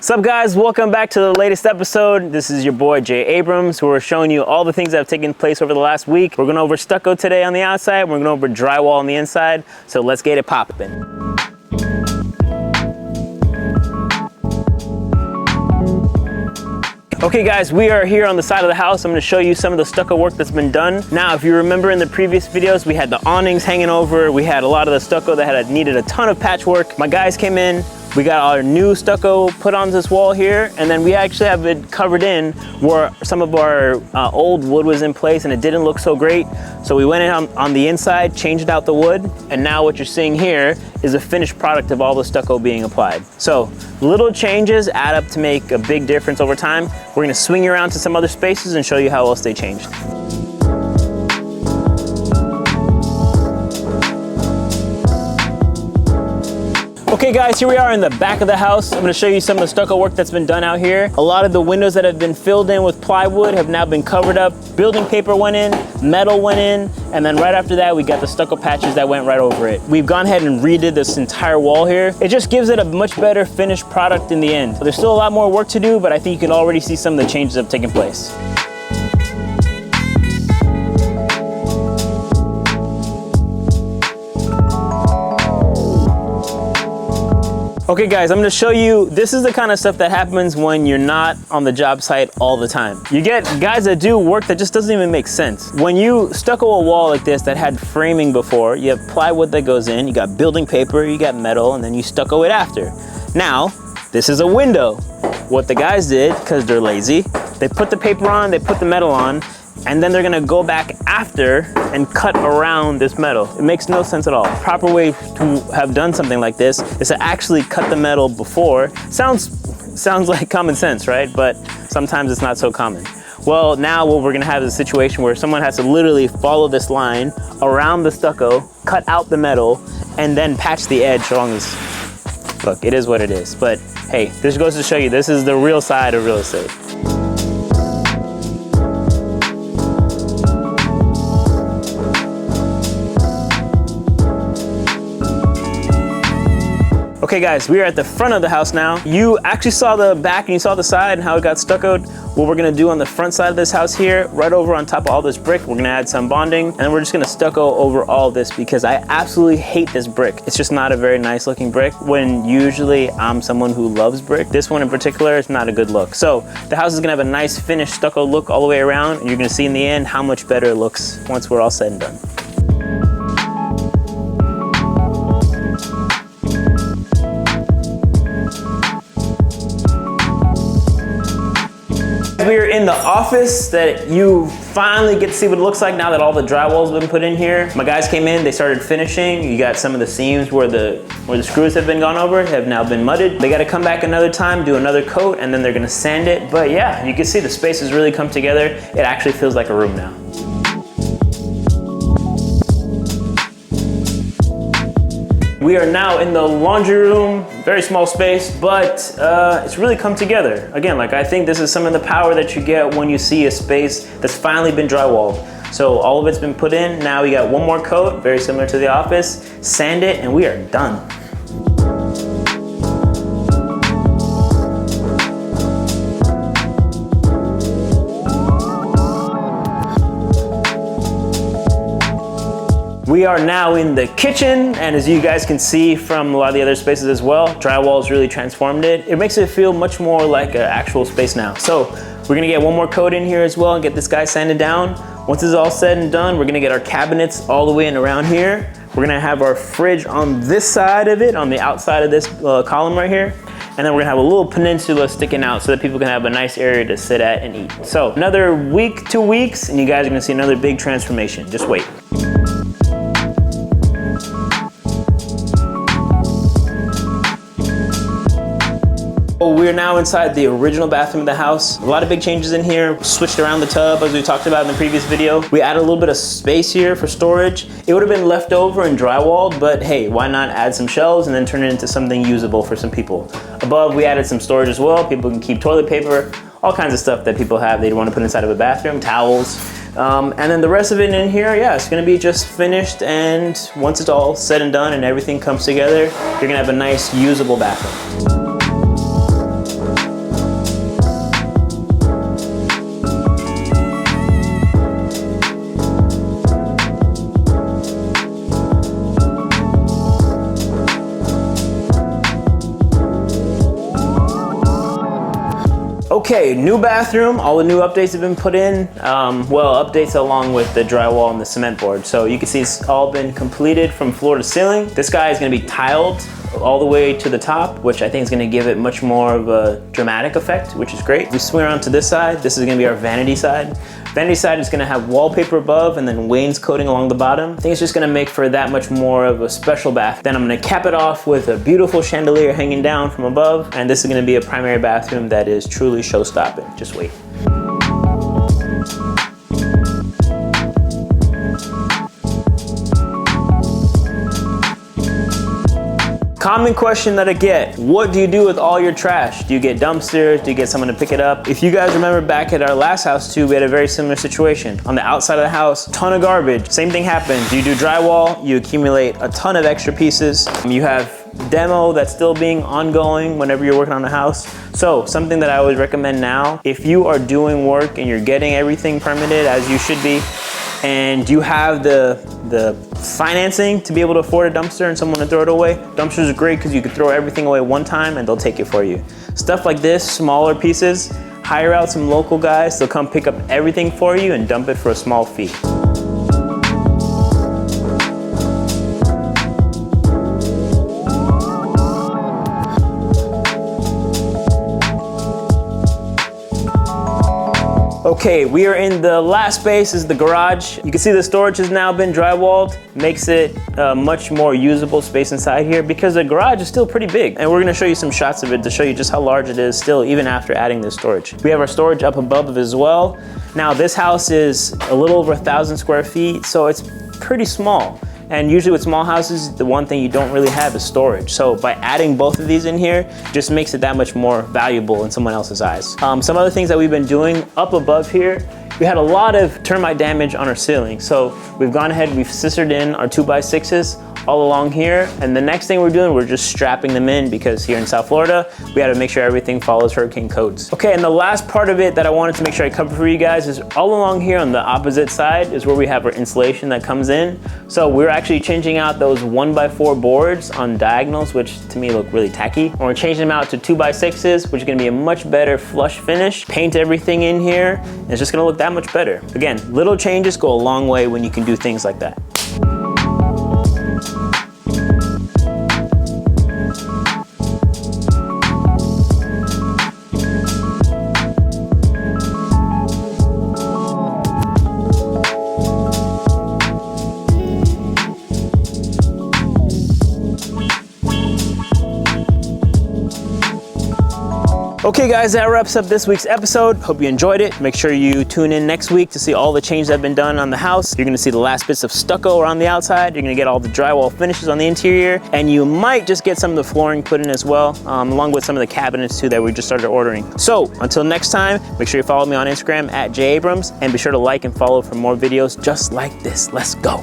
What's up guys, welcome back to the latest episode. This is your boy Jay Abrams. We're showing you all the things that have taken place over the last week. We're going over stucco today on the outside. We're going over drywall on the inside. So let's get it popping. Okay guys, we are here on the side of the house. I'm going to show you some of the stucco work that's been done. Now, if you remember in the previous videos, we had the awnings hanging over. We had a lot of the stucco that needed a ton of patchwork. My guys came in. We got our new stucco put on this wall here, and then we actually have it covered in where some of our old wood was in place and it didn't look so great. So we went in on the inside, changed out the wood, and now what you're seeing here is a finished product of all the stucco being applied. So little changes add up to make a big difference over time. We're gonna swing you around to some other spaces and show you how else they changed. Okay guys, here we are in the back of the house. I'm gonna show you some of the stucco work that's been done out here. A lot of the windows that have been filled in with plywood have now been covered up. Building paper went in, metal went in, and then right after that, we got the stucco patches that went right over it. We've gone ahead and redid this entire wall here. It just gives it a much better finished product in the end. There's still a lot more work to do, but I think you can already see some of the changes that have taken place. Okay guys, I'm gonna show you, this is the kind of stuff that happens when you're not on the job site all the time. You get guys that do work that just doesn't even make sense. When you stucco a wall like this that had framing before, you have plywood that goes in, you got building paper, you got metal, and then you stucco it after. Now, this is a window. What the guys did, because they're lazy, they put the paper on, they put the metal on, and then they're gonna go back after and cut around this metal. It makes no sense at all. The proper way to have done something like this is to actually cut the metal before. Sounds like common sense, right? But sometimes it's not so common. Well, now what we're gonna have is a situation where someone has to literally follow this line around the stucco, cut out the metal, and then patch the edge along this. Look, it is what it is. But hey, this goes to show you, this is the real side of real estate. Okay guys, we are at the front of the house now. You actually saw the back and you saw the side and how it got stuccoed. What we're gonna do on the front side of this house here, right over on top of all this brick, we're gonna add some bonding, and then we're just gonna stucco over all this because I absolutely hate this brick. It's just not a very nice looking brick when usually I'm someone who loves brick. This one in particular is not a good look. So the house is gonna have a nice finished stucco look all the way around, and you're gonna see in the end how much better it looks once we're all said and done. We're in the office that you finally get to see what it looks like now that all the drywall's been put in here. My guys came in, they started finishing. You got some of the seams where the screws have been gone over, have now been mudded. They gotta come back another time, do another coat, and then they're gonna sand it. But yeah, you can see the space has really come together. It actually feels like a room now. We are now in the laundry room, very small space, but it's really come together. Again, like I think this is some of the power that you get when you see a space that's finally been drywalled. So all of it's been put in, now we got one more coat, very similar to the office, sand it, and we are done. We are now in the kitchen, and as you guys can see from a lot of the other spaces as well, drywall has really transformed it. It makes it feel much more like an actual space now. So we're gonna get one more coat in here as well and get this guy sanded down. Once this is all said and done, we're gonna get our cabinets all the way in around here. We're gonna have our fridge on this side of it, on the outside of this column right here. And then we're gonna have a little peninsula sticking out so that people can have a nice area to sit at and eat. So another week, 2 weeks, and you guys are gonna see another big transformation. Just wait. We're now inside the original bathroom of the house. A lot of big changes in here. Switched around the tub as we talked about in the previous video. We added a little bit of space here for storage. It would have been left over and drywalled, but hey, why not add some shelves and then turn it into something usable for some people. Above, we added some storage as well. People can keep toilet paper, all kinds of stuff that people have they'd want to put inside of a bathroom, towels. And then the rest of it in here, yeah, it's gonna be just finished, and once it's all said and done and everything comes together, you're gonna have a nice usable bathroom. Okay, new bathroom. All the new updates have been put in. Well, updates along with the drywall and the cement board. So you can see it's all been completed from floor to ceiling. This guy is gonna be tiled all the way to the top, which I think is gonna give it much more of a dramatic effect, which is great. We swing around to this side. This is gonna be our vanity side. Vanity side is gonna have wallpaper above and then wainscoting along the bottom. I think it's just gonna make for that much more of a special bath. Then I'm gonna cap it off with a beautiful chandelier hanging down from above. And this is gonna be a primary bathroom that is truly show-stopping. Just wait. Common question that I get, what do you do with all your trash? Do you get dumpsters? Do you get someone to pick it up? If you guys remember back at our last house too, we had a very similar situation. On the outside of the house, ton of garbage. Same thing happens. You do drywall, you accumulate a ton of extra pieces. You have demo that's still being ongoing whenever you're working on a house. So something that I always recommend now, if you are doing work and you're getting everything permitted as you should be, and you have the financing to be able to afford a dumpster and someone to throw it away, dumpsters are great because you can throw everything away one time and they'll take it for you. Stuff like this, smaller pieces, hire out some local guys, they'll come pick up everything for you and dump it for a small fee. Okay, we are in the last space, is the garage. You can see the storage has now been drywalled, makes it a much more usable space inside here because the garage is still pretty big. And we're gonna show you some shots of it to show you just how large it is still, even after adding this storage. We have our storage up above it as well. Now this house is a little over 1,000 square feet, so it's pretty small. And usually with small houses, the one thing you don't really have is storage. So by adding both of these in here, just makes it that much more valuable in someone else's eyes. Some other things that we've been doing up above here, we had a lot of termite damage on our ceiling. So we've gone ahead, we've scissored in our 2x6s all along here. And the next thing we're doing, we're just strapping them in because here in South Florida, we had to make sure everything follows hurricane codes. Okay, and the last part of it that I wanted to make sure I cover for you guys is all along here on the opposite side is where we have our insulation that comes in. So we're actually changing out those 1x4 boards on diagonals, which to me look really tacky. And we're changing them out to 2x6s, which is gonna be a much better flush finish. Paint everything in here, and it's just gonna look that much better. Again, little changes go a long way when you can do things like that. Okay guys, that wraps up this week's episode. Hope you enjoyed it. Make sure you tune in next week to see all the changes that have been done on the house. You're gonna see the last bits of stucco around the outside. You're gonna get all the drywall finishes on the interior, and you might just get some of the flooring put in as well, along with some of the cabinets too that we just started ordering. So until next time, make sure you follow me on Instagram at @Abrams, and be sure to like and follow for more videos just like this. Let's go.